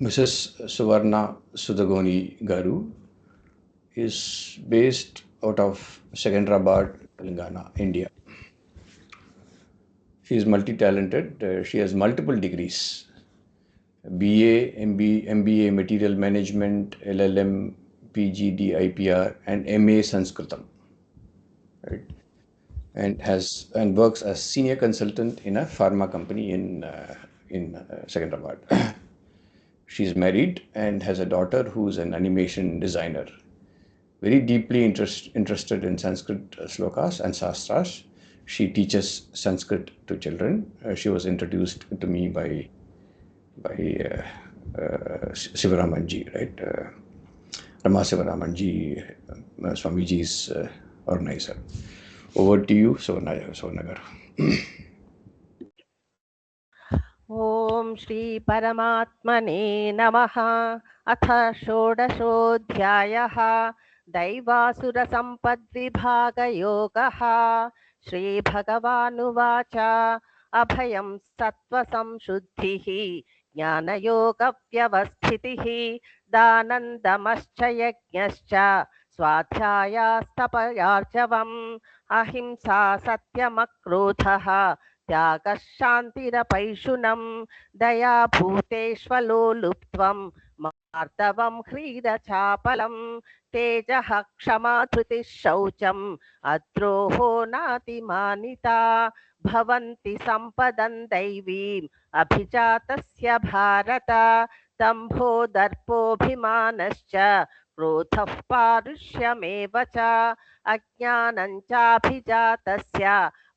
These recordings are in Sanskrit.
Mrs. Suvarna Sudagoni Garu is based out of Secunderabad, Telangana, India. She is multi-talented. She has multiple degrees: BA, MBA Material Management, LLM, PGD, IPR, and MA Sanskritam. Right? And works as senior consultant in a pharma company in Secunderabad. She's married and has a daughter who's an animation designer. Very deeply interested in Sanskrit slokas and sastras. She teaches Sanskrit to children. She was introduced to me by Sivaramanji, right? Rama Sivaramanji, Swamiji's organizer. Over to you, Sonagar. ओम श्री परमात्मने नमः। अथ षोडशोऽध्यायः दैवासुरसम्पद्विभागयोगः। श्रीभगवानुवाच अभयं सत्त्वसंशुद्धिः ज्ञानयोगव्यवस्थितिः दानन्दमश्च यज्ञश्च स्वाध्यायास्तपयार्जवम् अहिंसा सत्यमक्रोधः त्यागः शान्तिरपैशुनं दया भूतेष्वलोलुप्त्वं मार्दवं ह्रीरचापलं तेजः क्षमा धृतिः शौचम् अद्रोहो नातिमानिता भवन्ति सम्पदं दैवीम् अभिजातस्य भारत दम्भो दर्पोऽभिमानश्च क्रोधः पारुष्यमेव च अज्ञानं चाभिजातस्य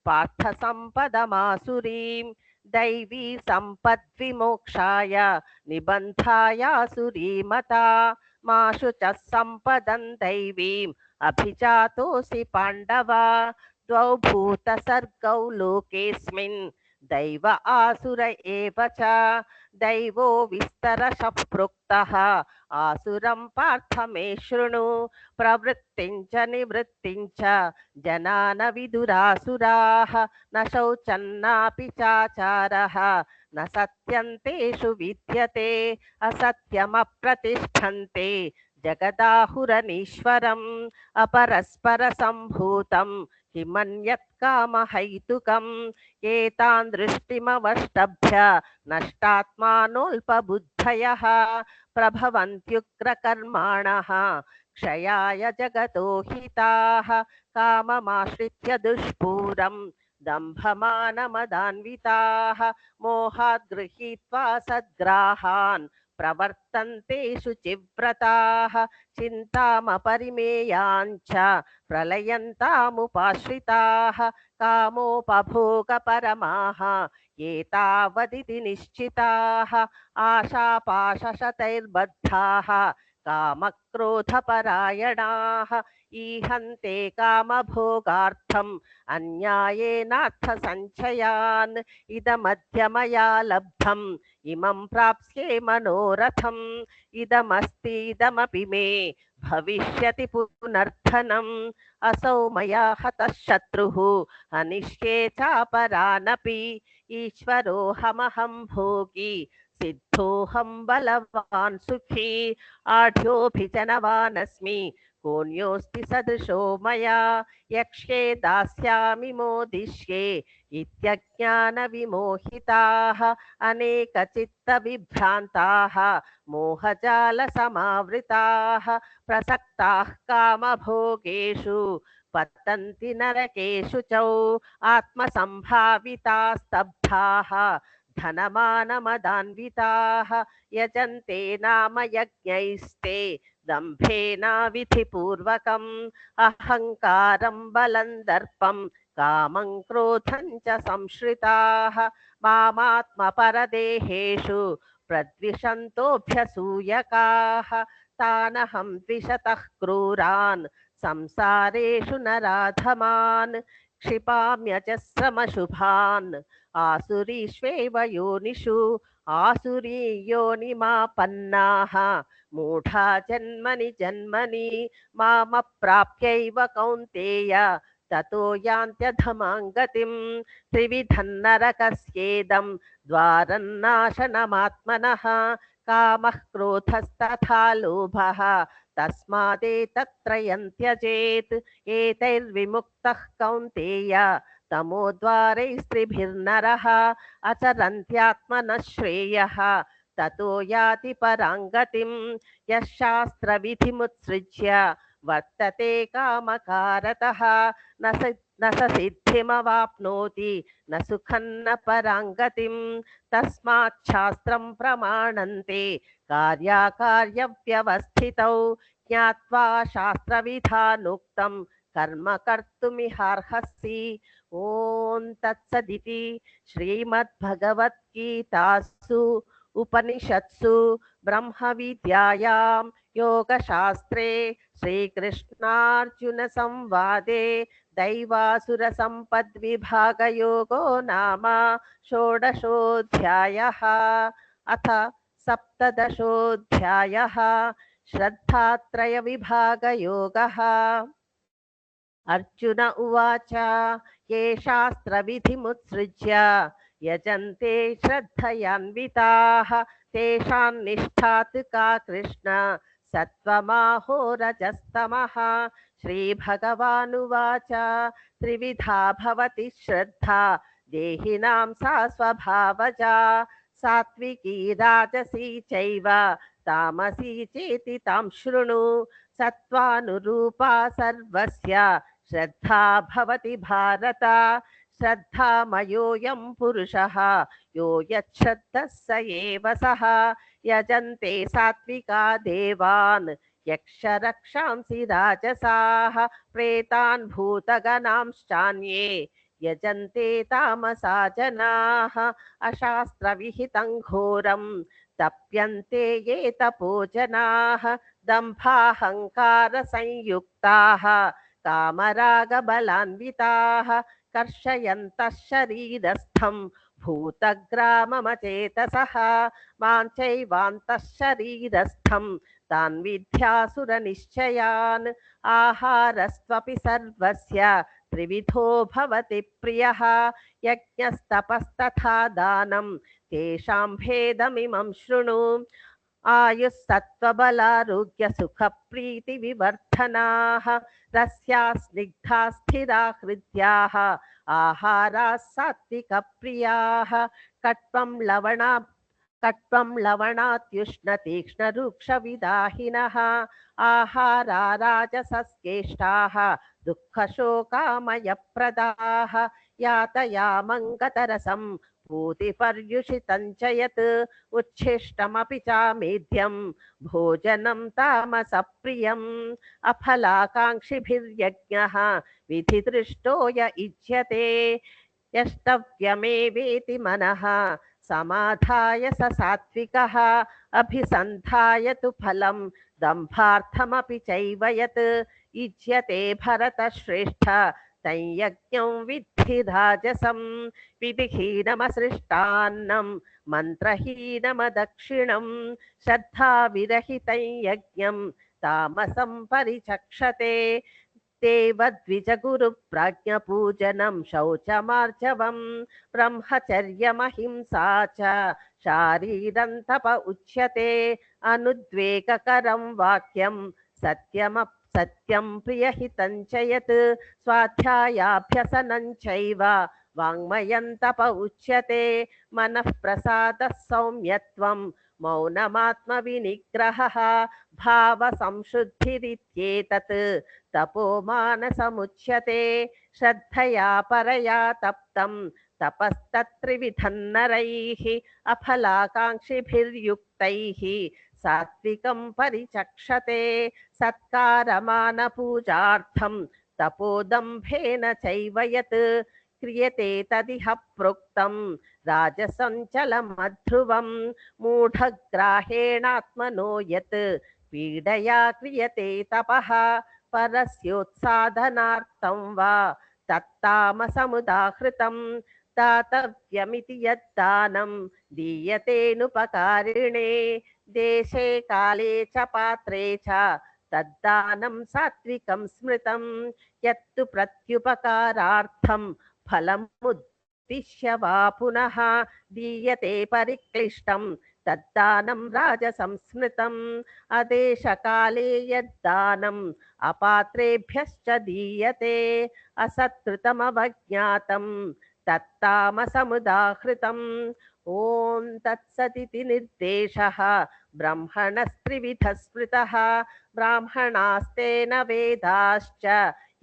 पार्थसम्पदमासुरीं दैवी सम्पद्विमोक्षाय निबन्धायासुरीमता माशु च सम्पदं दैवीम् अभिजातोऽसि पाण्डव द्वौ भूतसर्गौ लोकेऽस्मिन् दैव आसुर एव च दैवो विस्तरशः प्रोक्तः आसुरं पार्थ मे शृणु प्रवृत्तिं च निवृत्तिं च जना न विदुरासुराः न शौचन्नापि चाचारः न सत्यन्तेषु विद्यते असत्यमप्रतिष्ठन्ते जगदाहुरनीश्वरम् अपरस्परसम्भूतं किमन्यत् कामहैतुकम् एतान् दृष्टिमवष्टभ्य नष्टात्मानोऽल्पबुद्धयः प्रभवन्त्युग्रकर्माणः क्षयाय जगतो हिताः काममाश्रित्य दुष्पूरं दम्भमानमदान्विताः मोहात् गृहीत्वा सद्ग्राहान् प्रवर्तन्ते शुचिव्रताः चिन्तामपरिमेयाञ्च प्रलयन्तामुपाश्रिताः कामोपभोगपरमाः एतावदिति निश्चिताः आशापाशशतैर्बद्धाः कामक्रोधपरायणाः ईहन्ते कामभोगार्थम् अन्यायेनार्थसञ्चयान् इदमद्य मया लब्धम् इमं प्राप्स्ये मनोरथम् इदमस्ति इदमपि मे भविष्यति पुनर्धनम् असौ मया हतः शत्रुः हनिष्ये चापरानपि ईश्वरोऽहमहं भोगी सिद्धोऽहं बलवान् सुखी आढ्योऽभिजनवानस्मि कोऽन्योऽस्ति सदृशो मया यक्ष्ये दास्यामि मोदिष्ये इत्यज्ञानविमोहिताः अनेकचित्तविभ्रान्ताः मोहजालसमावृताः प्रसक्ताः कामभोगेषु पतन्ति नरकेषु च आत्मसम्भावितास्तब्धाः धनमानमदान्विताः यजन्ते नाम यज्ञैस्ते दम्भेनाविधिपूर्वकम् अहङ्कारं बलं दर्पं कामं क्रोधं च संश्रिताः मामात्मपरदेहेषु प्रद्विषन्तोऽभ्यसूयकाः तानहं द्विषतः क्रूरान् संसारेषु नराधमान् क्षिपाम्यजस्रमशुभान् आसुरीष्वेव योनिषु आसुरी योनिमापन्नाः मूढा जन्मनि जन्मनि मामप्राप्यैव कौन्तेय ततो यान्त्यधमां गतिं त्रिविधं नरकस्येदं द्वारन्नाशनमात्मनः कामः क्रोधस्तथा लोभः तस्मादेतत्त्रयं त्यजेत् एतैर्विमुक्तः कौन्तेय तमोद्वारैस्त्रिभिर्नरः अचरन्त्यात्मनः श्रेयः ततो याति परां गतिं यः शास्त्रविधिमुत्सृज्य वर्तते कामकारतः न स सिद्धिमवाप्नोति न सुखं न परां गतिं तस्मात् शास्त्रं प्रमाणन्ते कार्याकार्यव्यवस्थितौ ज्ञात्वा शास्त्रविधानोक्तं कर्म कर्तुमिहार्हसि। ॐ तत्सदिति श्रीमद्भगवद्गीतासु उपनिषत्सु ब्रह्मविद्यायां योगशास्त्रे श्रीकृष्णार्जुनसंवादे दैवासुरसम्पद्विभागयोगो नाम षोडशोऽध्यायः। अथ सप्तदशोऽध्यायः श्रद्धात्रयविभागयोगः। अर्जुन उवाच ये शास्त्रविधिमुत्सृज्य यजन्ते श्रद्धयान्विताः तेषां निष्ठात् का कृष्ण सत्त्वमाहोरजस्तमः। श्रीभगवानुवाच त्रिविधा भवति श्रद्धा देहिनां सा स्वभावजा सात्विकी राजसी चैव तामसी चेति तां शृणु सत्त्वानुरूपा सर्वस्य श्रद्धा भवति भारत। श्रद्धामयोऽयं पुरुषः यो यच्छ्रद्धः स एव सः यजन्ते सात्विका देवान् यक्षरक्षांसि राजसाः प्रेतान् भूतगणांश्चान्ये यजन्ते तामसा जनाः अशास्त्रविहितं घोरं तप्यन्ते ये तपो जनाः दम्भाहङ्कारसंयुक्ताः कामरागबलान्विताः कर्षयन्तः शरीरस्थं भूतग्राममचेतसः मां चैवान्तः शरीरस्थं तान् विद्यासुरनिश्चयान्। आहारस्त्वपि सर्वस्य त्रिविधो भवति प्रियः यज्ञस्तपस्तथा दानं तेषां भेदमिमं शृणु। आयुस्सत्त्वबलारोग्यसुखप्रीतिविवर्धनाः रस्याः स्निग्धाः स्थिरा हृद्याः आहाराः सात्विकप्रियाः कट्वं लवणात्युष्णतीक्ष्णरूक्षविदाहिनः आहारा राजसस्येष्टाः दुःखशोकामयप्रदाः यातयामं गतरसं भूतिपर्युषितं च यत् उच्छिष्टमपि चामेध्यं भोजनं तामसप्रियम् अफलाकाङ्क्षिभिर्यज्ञः विधिदृष्टो य इज्यते यष्टव्यमेवेति मनः समाधाय स सात्विकः अभिसन्धाय तु फलं दम्भार्थमपि चैव यत् इज्यते भरतश्रेष्ठ तञ्यज्ञं विद्धि राजसं विधिहीनमसृष्टान्नं मन्त्रहीनमदक्षिणं श्रद्धाविरहितं यज्ञं तामसं परिचक्षते देवद्विजगुरुप्राज्ञपूजनं शौचमार्जवं ब्रह्मचर्यमहिंसा च शारीरं तप उच्यते अनुद्वेगकरं वाक्यं सत्यं प्रियहितं च यत् स्वाध्यायाभ्यसनं चैव वाङ्मयं तप उच्यते मनः प्रसादः सौम्यत्वं मौनमात्मविनिग्रहः भावसंशुद्धिरित्येतत् तपोमानसमुच्यते श्रद्धया परया तप्तं तपस्तत्त्रिविधं नरैः अफलाकाङ्क्षिभिर्युक्तैः सात्विकं परिचक्षते सत्कारमानपूजार्थं तपोदम्भेन चैव यत् क्रियते तदिह प्रोक्तं राजसञ्चलमध्रुवं मूढग्राहेणात्मनो यत् पीडया क्रियते तपः परस्योत्साधनार्थं वा तत्तामसमुदाहृतं दातव्यमिति यद्दानं दीयतेनुपकारिणे देशे काले च पात्रे च तद्दानं सात्विकं स्मृतं यत्तु प्रत्युपकारार्थं फलमुद्दिश्य वा पुनः दीयते परिक्लिष्टं तद्दानं राजसंस्मृतम् अदेशकाले यद्दानम् अपात्रेभ्यश्च दीयते असत्कृतमवज्ञातं तत्तामसमुदाहृतम् ॐ तत्सदिति निर्देशः ब्रह्मणस्त्रिविधः स्मृतः ब्राह्मणास्तेन वेदाश्च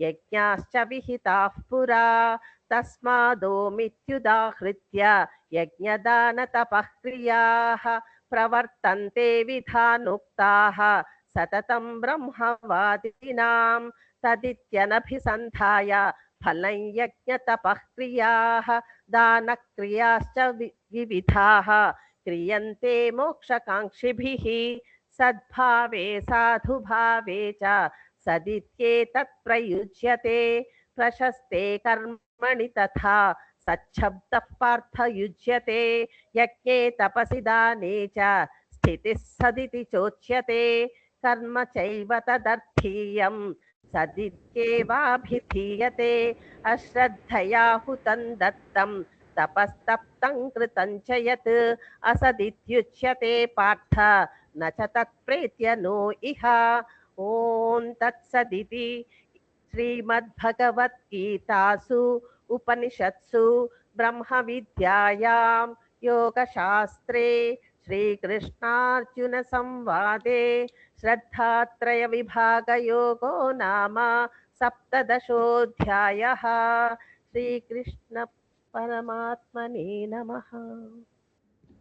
यज्ञाश्च विहिताः पुरा तस्मादोमित्युदाहृत्य यज्ञदानतपः क्रियाः प्रवर्तन्ते विधानोक्ताः सततं ब्रह्मवादिनां तदित्यनभिसन्धाय फलं यज्ञतपः क्रियाः दानक्रियाश्च विविधाः क्रियन्ते मोक्षकाङ्क्षिभिः सद्भावे साधुभावे च सदित्येतत् प्रयुज्यते प्रशस्ते कर्मणि तथा सच्छब्दः पार्थयुज्यते यज्ञे तपसि दाने च स्थितिः सदिति चोच्यते कर्म चैव तदर्थीयं सदित्येवाभिधीयते अश्रद्धया हुतं दत्तं तपस्तप्तं कृतं च यत् असदित्युच्यते पार्थ न च तत्प्रेत्य नो इह ॐ तत्सदिति श्रीमद्भगवद्गीतासु उपनिषत्सु ब्रह्मविद्यायां योगशास्त्रे श्रीकृष्णार्जुनसंवादे श्रद्धात्रयविभागयोगो नाम सप्तदशोऽध्यायः। श्रीकृष्ण परमात्मने नमः।